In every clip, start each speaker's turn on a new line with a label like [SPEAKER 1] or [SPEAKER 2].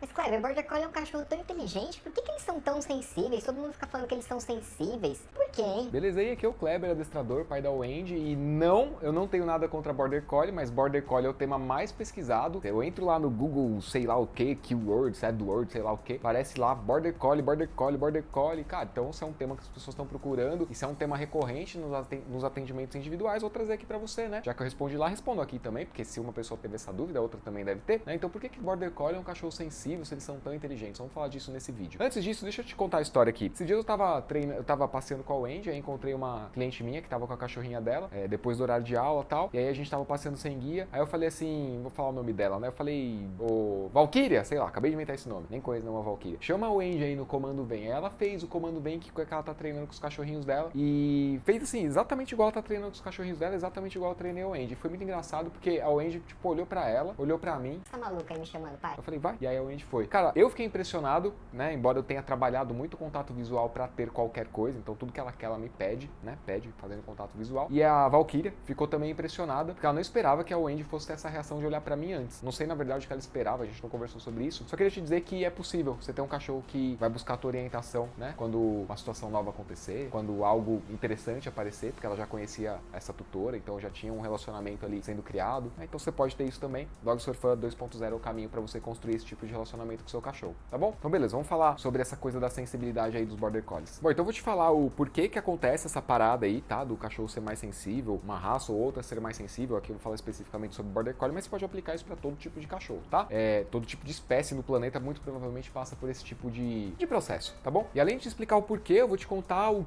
[SPEAKER 1] Mas, Kleber, Border Collie é um cachorro tão inteligente, por que eles são tão sensíveis? Todo mundo fica falando que eles são sensíveis. Por quê, hein?
[SPEAKER 2] Beleza, aí aqui é o Kleber, adestrador, pai da Wendy, e não, eu não tenho nada contra Border Collie, mas Border Collie é o tema mais pesquisado. Eu entro lá no Google, sei lá o que, Keywords, AdWords, sei lá o que, aparece lá Border Collie, Border Collie, Border Collie. Cara, então se é um tema que as pessoas estão procurando, e se é um tema recorrente nos atendimentos individuais, vou trazer aqui pra você, né? Já que eu respondi lá, respondo aqui também, porque se uma pessoa teve essa dúvida, a outra também deve ter, né? Então por que Border Collie é um cachorro sensível se eles são tão inteligentes? Vamos falar disso nesse vídeo. Antes disso, deixa eu te contar a história aqui. Esse dia eu tava passeando com a Wendy, aí encontrei uma cliente minha que tava com a cachorrinha dela, depois do horário de aula e tal, e aí a gente tava passeando sem guia, aí eu falei assim, vou falar o nome dela, né? Eu falei, Valkyria, sei lá, acabei de inventar esse nome, nem conheço nenhuma Valkyria. Chama a Wendy aí no Comando Vem. Ela fez o Comando Vem que ela tá treinando com os cachorrinhos dela, e fez assim, exatamente igual ela tá treinando com os cachorrinhos dela, exatamente igual eu treinei a Wendy. Foi muito engraçado, porque a Wendy, tipo, olhou pra ela, olhou pra mim.
[SPEAKER 1] Você tá maluca aí me chamando, pai?
[SPEAKER 2] Eu falei, vai. E aí a Wendy foi. Cara, eu fiquei impressionado, né? Embora eu tenha trabalhado muito contato visual pra ter qualquer coisa, então tudo que ela quer, ela me pede, né? Pede, fazendo contato visual. E a Valkyria ficou também impressionada, porque ela não esperava que a Wendy fosse ter essa reação de olhar pra mim antes. Não sei, na verdade, o que ela esperava, a gente não conversou sobre isso. Só queria te dizer que é possível você ter um cachorro que vai buscar a tua orientação, né? Quando uma situação nova acontecer, quando algo interessante aparecer, porque ela já conhecia essa tutora, então já tinha um relacionamento ali sendo criado, né? Então você pode ter isso também. Dog Surfer 2.0 é o caminho pra você construir esse tipo de relacionamento com o seu cachorro, tá bom? Então beleza, vamos falar sobre essa coisa da sensibilidade aí dos Border Collies. Bom, então eu vou te falar o porquê que acontece essa parada aí, tá? Do cachorro ser mais sensível, uma raça ou outra ser mais sensível. Aqui eu vou falar especificamente sobre Border Collie, mas você pode aplicar isso pra todo tipo de cachorro, tá? Todo tipo de espécie no planeta muito provavelmente passa por esse tipo de processo, tá bom? E além de te explicar o porquê, eu vou te contar o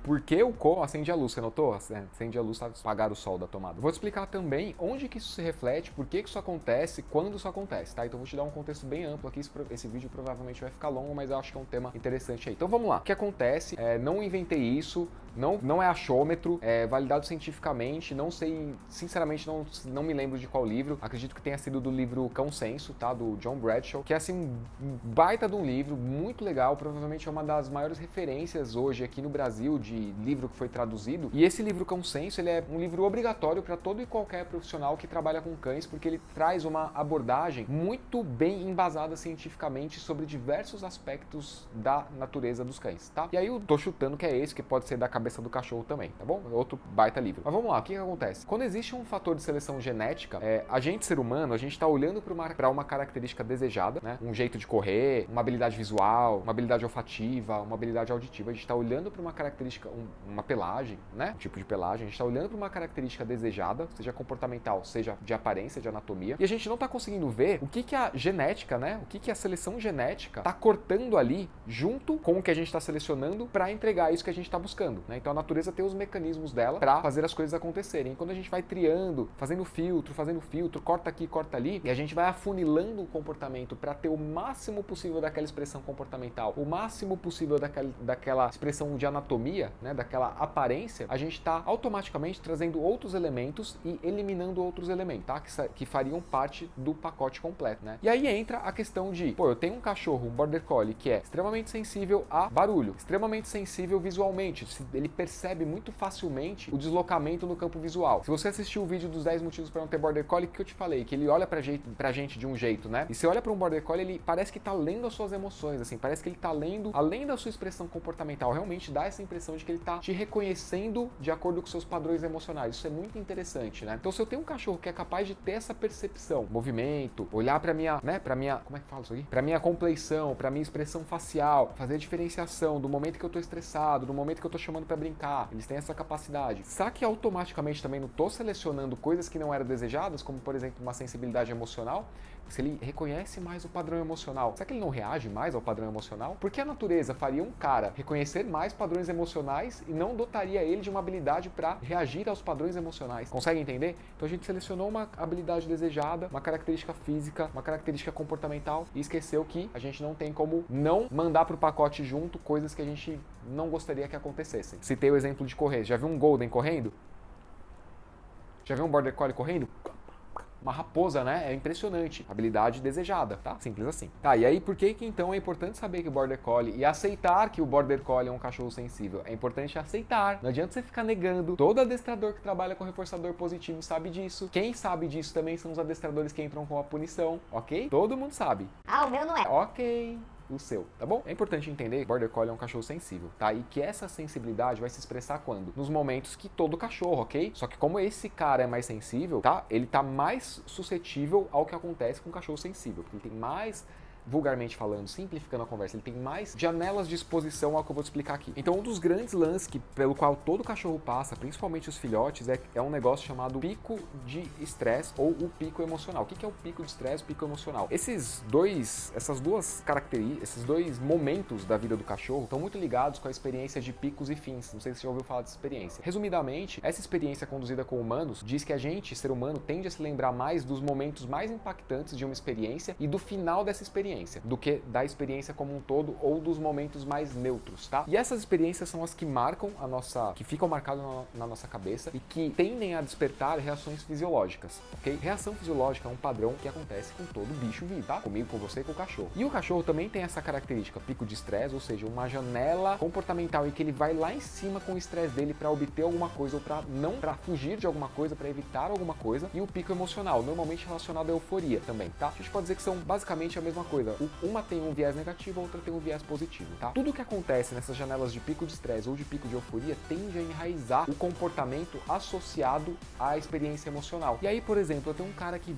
[SPEAKER 2] porquê, o como. Acende a luz, você notou? Acende a luz, tá? Apagar o sol da tomada. Vou te explicar também onde que isso se reflete, por que isso acontece, quando isso acontece, tá? Então eu vou te dar um contexto bem amplo aqui. Esse vídeo provavelmente vai ficar longo, mas eu acho que é um tema interessante aí. Então vamos lá. O que acontece? Não inventei isso, não é achômetro, é validado cientificamente, não sei, sinceramente não me lembro de qual livro, acredito que tenha sido do livro Cão Senso, tá? Do John Bradshaw, que é assim, um baita de um livro, muito legal, provavelmente é uma das maiores referências hoje aqui no Brasil de livro que foi traduzido, e esse livro Cão Senso, ele é um livro obrigatório para todo e qualquer profissional que trabalha com cães, porque ele traz uma abordagem muito bem embasada cientificamente sobre diversos aspectos da natureza dos cães, tá? E aí eu tô chutando que é esse, que pode ser da cabeça do cachorro também, tá bom? Outro baita livro. Mas vamos lá, o que acontece? Quando existe um fator de seleção genética, a gente, ser humano, a gente tá olhando para uma característica desejada, né? Um jeito de correr, uma habilidade visual, uma habilidade olfativa, uma habilidade auditiva. A gente tá olhando para uma característica, uma pelagem, né? Um tipo de pelagem. A gente tá olhando para uma característica desejada, seja comportamental, seja de aparência, de anatomia. E a gente não tá conseguindo ver o que a genética, né? O que a seleção genética tá cortando ali junto com o que a gente tá selecionando para entregar isso que a gente tá buscando, né? Então a natureza tem os mecanismos dela para fazer as coisas acontecerem. E quando a gente vai triando, fazendo filtro, corta aqui, corta ali, e a gente vai afunilando o comportamento para ter o máximo possível daquela expressão comportamental, o máximo possível daquela expressão de anatomia, né? Daquela aparência, a gente está automaticamente trazendo outros elementos e eliminando outros elementos, tá? Que fariam parte do pacote completo, né? E aí entra a questão de, eu tenho um cachorro, um Border Collie, que é extremamente sensível a barulho, extremamente sensível visualmente, ele percebe muito facilmente o deslocamento no campo visual. Se você assistiu o vídeo dos 10 motivos para não ter Border Collie, que eu te falei, que ele olha pra gente de um jeito, né? E você olha para um Border Collie, ele parece que tá lendo as suas emoções, assim, parece que ele tá lendo, além da sua expressão comportamental, realmente dá essa impressão de que ele tá te reconhecendo de acordo com seus padrões emocionais. Isso é muito interessante, né? Então, se eu tenho um cachorro que é capaz de ter essa percepção, movimento, olhar pra minha, como é que fala isso aqui? Pra minha compleição, pra minha expressão facial, fazer a diferenciação do momento que eu tô estressado, do momento que eu tô chamando pra brincar, eles têm essa capacidade. Será que automaticamente também não tô selecionando coisas que não eram desejadas, como por exemplo uma sensibilidade emocional? Se ele reconhece mais o padrão emocional, será que ele não reage mais ao padrão emocional? Por que a natureza faria um cara reconhecer mais padrões emocionais e não dotaria ele de uma habilidade para reagir aos padrões emocionais? Consegue entender? Então a gente selecionou uma habilidade desejada, uma característica física, uma característica comportamental e esqueceu que a gente não tem como não mandar pro pacote junto coisas que a gente não gostaria que acontecessem. Citei o exemplo de correr. Já viu um Golden correndo? Já viu um Border Collie correndo? uma raposa, né? É impressionante. Habilidade desejada, tá? Simples assim. Tá, e aí por que então é importante saber que o Border Collie e aceitar que o Border Collie é um cachorro sensível? É importante aceitar. Não adianta você ficar negando. Todo adestrador que trabalha com reforçador positivo sabe disso. Quem sabe disso também são os adestradores que entram com a punição, ok? Todo mundo sabe.
[SPEAKER 1] Ah, o meu não é.
[SPEAKER 2] Ok. O seu, tá bom? É importante entender que Border Collie é um cachorro sensível, tá? E que essa sensibilidade vai se expressar quando? Nos momentos que todo cachorro, ok? Só que como esse cara é mais sensível, tá? Ele tá mais suscetível ao que acontece com um cachorro sensível, porque ele tem mais, vulgarmente falando, simplificando a conversa, ele tem mais janelas de exposição ao que eu vou te explicar aqui. Então, um dos grandes lances pelo qual todo cachorro passa, principalmente os filhotes, é um negócio chamado pico de estresse ou o pico emocional. O que é o pico de estresse e o pico emocional? Essas duas características, esses dois momentos da vida do cachorro estão muito ligados com a experiência de picos e fins. Não sei se você já ouviu falar dessa experiência. Resumidamente, essa experiência conduzida com humanos diz que a gente, ser humano, tende a se lembrar mais dos momentos mais impactantes de uma experiência e do final dessa experiência do que da experiência como um todo ou dos momentos mais neutros, tá? E essas experiências são as que marcam que ficam marcadas na nossa cabeça e que tendem a despertar reações fisiológicas, ok? Reação fisiológica é um padrão que acontece com todo bicho vivo, tá? Comigo, com você e com o cachorro. E o cachorro também tem essa característica, pico de estresse, ou seja, uma janela comportamental em que ele vai lá em cima com o estresse dele para obter alguma coisa ou para fugir de alguma coisa, para evitar alguma coisa, e o pico emocional, normalmente relacionado à euforia também, tá? A gente pode dizer que são basicamente a mesma coisa. Uma tem um viés negativo, a outra tem um viés positivo, tá? Tudo que acontece nessas janelas de pico de estresse ou de pico de euforia tende a enraizar o comportamento associado à experiência emocional. E aí, por exemplo, eu tenho um cara que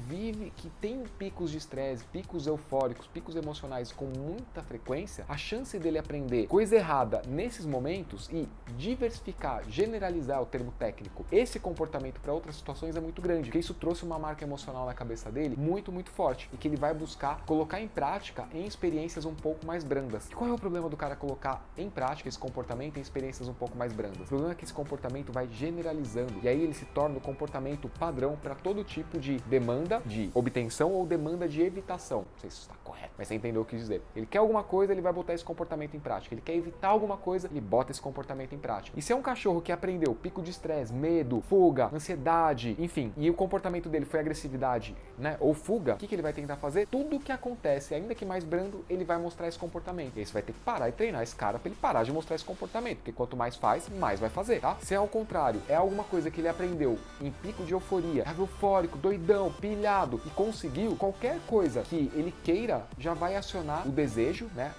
[SPEAKER 2] tem picos de estresse, picos eufóricos, picos emocionais com muita frequência, a chance dele aprender coisa errada nesses momentos e diversificar, generalizar o termo técnico, esse comportamento para outras situações é muito grande, porque isso trouxe uma marca emocional na cabeça dele muito, muito forte e que ele vai buscar colocar em prática em experiências um pouco mais brandas. E qual é o problema do cara colocar em prática esse comportamento em experiências um pouco mais brandas? O problema é que esse comportamento vai generalizando e aí ele se torna o comportamento padrão para todo tipo de demanda de obtenção ou demanda de evitação. Não sei se isso está correto, mas você entendeu o que eu quis dizer. Ele quer alguma coisa, ele vai botar esse comportamento em prática. Ele quer evitar alguma coisa, ele bota esse comportamento em prática. E se é um cachorro que aprendeu pico de estresse, medo, fuga, ansiedade, enfim, e o comportamento dele foi agressividade, né, ou fuga, o que ele vai tentar fazer? Tudo que acontece, ainda que mais brando, ele vai mostrar esse comportamento. E aí você vai ter que parar e treinar esse cara para ele parar de mostrar esse comportamento, porque quanto mais faz, mais vai fazer, tá? Se é ao contrário, é alguma coisa que ele aprendeu em pico de euforia, eufórico, doidão, pilhado e conseguiu, qualquer coisa que ele queira já vai acionar o desejo, né?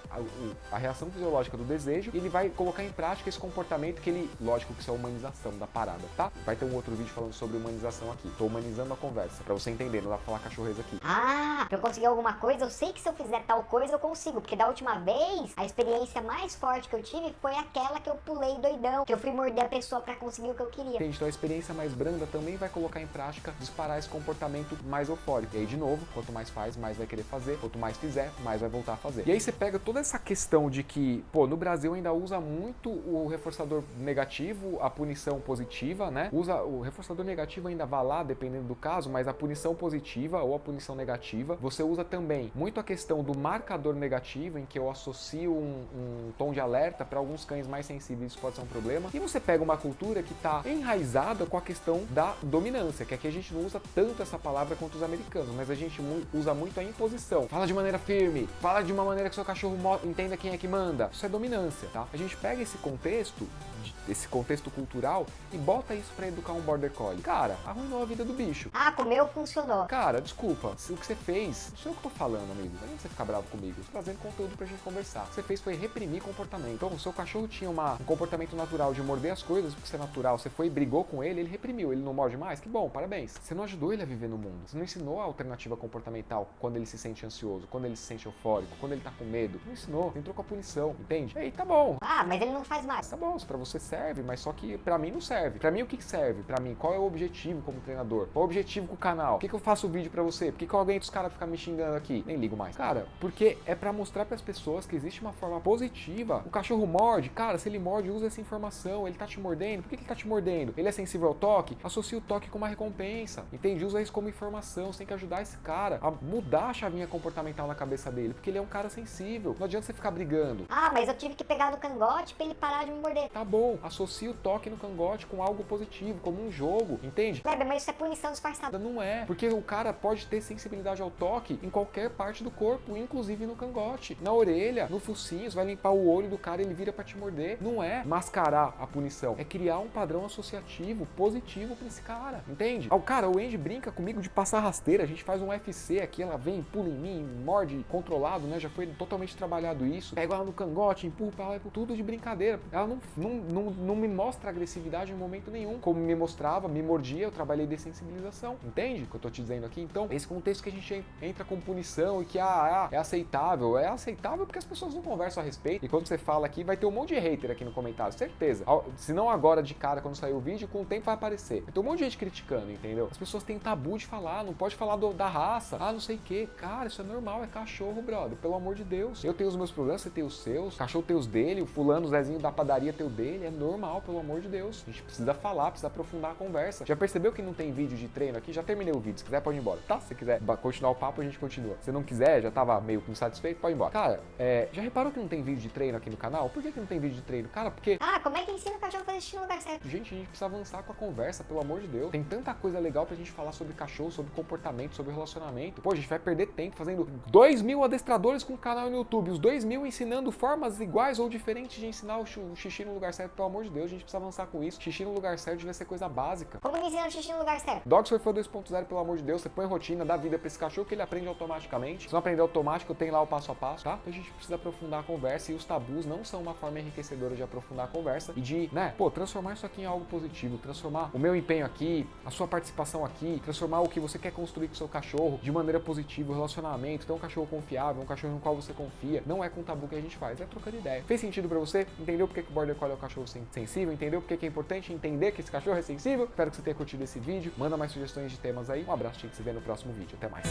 [SPEAKER 2] A reação fisiológica do desejo, e ele vai colocar em prática esse comportamento que ele, lógico que isso é a humanização da parada, tá? Vai ter um outro vídeo falando sobre humanização aqui. Tô humanizando a conversa, pra você entender, não dá pra falar cachorreza aqui.
[SPEAKER 1] Ah, pra eu conseguir alguma coisa, eu sei que se eu fizer tal coisa eu consigo, porque da última vez, a experiência mais forte que eu tive foi aquela que eu pulei doidão, que eu fui morder a pessoa pra conseguir o que eu queria.
[SPEAKER 2] Gente, então a experiência mais branda também vai colocar em prática, disparar esse comportamento mais eufórico. E aí, de novo, quanto mais faz, mais vai querer fazer, quanto mais fizer, mais vai voltar a fazer. E aí você pega toda essa questão de que, pô, no Brasil ainda usa muito o reforçador negativo, a punição positiva, né? O reforçador negativo ainda vai lá, dependendo do caso, mas a punição positiva ou a punição negativa, você usa também muito a questão do marcador negativo, em que eu associo um tom de alerta para alguns cães mais sensíveis, isso pode ser um problema. E você pega uma cultura que está enraizada com a questão da dominância, que aqui a gente não usa tanto essa palavra quanto os americanos, mas a gente usa muito a imposição. Fala de maneira firme, fala de uma maneira que seu cachorro entenda quem é que manda. Isso é dominância, tá? A gente pega esse contexto cultural e bota isso pra educar um Border Collie. Cara, arruinou a vida do bicho.
[SPEAKER 1] Ah, com o meu funcionou.
[SPEAKER 2] Cara, desculpa, o que você fez, não sei o que eu tô falando, amigo, não adianta você ficar bravo comigo, eu tô trazendo conteúdo pra gente conversar. O que você fez foi reprimir comportamento. Então, o seu cachorro tinha um comportamento natural de morder as coisas, porque isso é natural, você foi e brigou com ele, ele reprimiu, ele não morde mais, que bom, parabéns. Você não ajudou ele a viver no mundo, você não ensinou a alternativa comportamental quando ele se sente ansioso, quando ele se sente eufórico, quando ele tá com medo, não ensinou, entrou com a punição, entende? Ei, tá bom.
[SPEAKER 1] Ah, mas ele não faz mais.
[SPEAKER 2] Tá bom, isso pra você serve, mas só que pra mim não serve. Pra mim o que serve? Pra mim, qual é o objetivo como treinador? Qual é o objetivo com o canal? Por que eu faço o vídeo pra você? Por que eu aguento os caras ficar me xingando aqui? Nem ligo mais. Cara, porque é pra mostrar pras pessoas que existe uma forma positiva. O cachorro morde, cara, se ele morde, usa essa informação. Ele tá te mordendo, por que ele tá te mordendo? Ele é sensível ao toque? Associa o toque com uma recompensa, entende? Usa isso como informação, você tem que ajudar esse cara a mudar a chavinha comportamental na cabeça dele, porque ele é um cara sensível. Não adianta você ficar brigando.
[SPEAKER 1] Ah, mas eu tive que pegar no cangote pra ele parar de me morder.
[SPEAKER 2] Tá bom, Ou associa o toque no cangote com algo positivo, como um jogo, entende?
[SPEAKER 1] Kleber, mas isso é punição disfarçada.
[SPEAKER 2] Não é, porque o cara pode ter sensibilidade ao toque em qualquer parte do corpo, inclusive no cangote, na orelha, no focinho, você vai limpar o olho do cara e ele vira pra te morder. Não é mascarar a punição, é criar um padrão associativo positivo pra esse cara, entende? O Andy brinca comigo de passar rasteira, a gente faz um UFC aqui, ela vem, pula em mim, morde controlado, né? Já foi totalmente trabalhado isso. Pega ela no cangote, empurra pra lá, tudo de brincadeira. Ela não me mostra agressividade em momento nenhum. Como me mostrava, me mordia, eu trabalhei dessensibilização. Entende o que eu tô te dizendo aqui? Então, esse contexto que a gente entra com punição e que é aceitável. É aceitável porque as pessoas não conversam a respeito. E quando você fala aqui, vai ter um monte de hater aqui no comentário, certeza. Se não agora de cara, quando sair o vídeo, com o tempo vai aparecer. Vai ter um monte de gente criticando, entendeu? As pessoas têm tabu de falar, não pode falar da raça. Não sei o que. Cara, isso é normal, é cachorro, brother. Pelo amor de Deus. Eu tenho os meus problemas, você tem os seus. O cachorro tem os dele, o fulano, o Zezinho da padaria tem o dele. É normal, pelo amor de Deus. A gente precisa falar, precisa aprofundar a conversa. Já percebeu que não tem vídeo de treino aqui? Já terminei o vídeo. Se quiser, pode ir embora, tá? Se quiser continuar o papo, a gente continua. Se não quiser, já tava meio insatisfeito, pode ir embora. Cara, já reparou que não tem vídeo de treino aqui no canal? Por que não tem vídeo de treino? Cara, porque...
[SPEAKER 1] Como é que ensina o cachorro a fazer xixi no lugar certo?
[SPEAKER 2] Gente, a gente precisa avançar com a conversa, pelo amor de Deus. Tem tanta coisa legal pra gente falar sobre cachorro, sobre comportamento, sobre relacionamento. Pô, a gente vai perder tempo fazendo 2.000 adestradores com um canal no YouTube. Os 2.000 ensinando formas iguais ou diferentes de ensinar o xixi no lugar certo. Pelo amor de Deus, a gente precisa avançar com isso. Xixi no lugar certo devia ser coisa básica.
[SPEAKER 1] Como que ensina o xixi no lugar certo?
[SPEAKER 2] Dogs for Fun 2.0, pelo amor de Deus, você põe rotina, dá vida pra esse cachorro que ele aprende automaticamente. Se não aprender automático, tem lá o passo a passo, tá? Então a gente precisa aprofundar a conversa e os tabus não são uma forma enriquecedora de aprofundar a conversa e de, transformar isso aqui em algo positivo, transformar o meu empenho aqui, a sua participação aqui, transformar o que você quer construir com o seu cachorro de maneira positiva, o relacionamento, ter um cachorro confiável, um cachorro no qual você confia. Não é com tabu que a gente faz, é trocando ideia. Fez sentido pra você? Entendeu porque que o Border Collie é um cachorro sensível? Entendeu porque que é importante entender que esse cachorro é sensível? Espero que você tenha curtido esse vídeo. Manda mais sugestões de temas aí. Um abraço, a gente se vê no próximo vídeo. Até mais.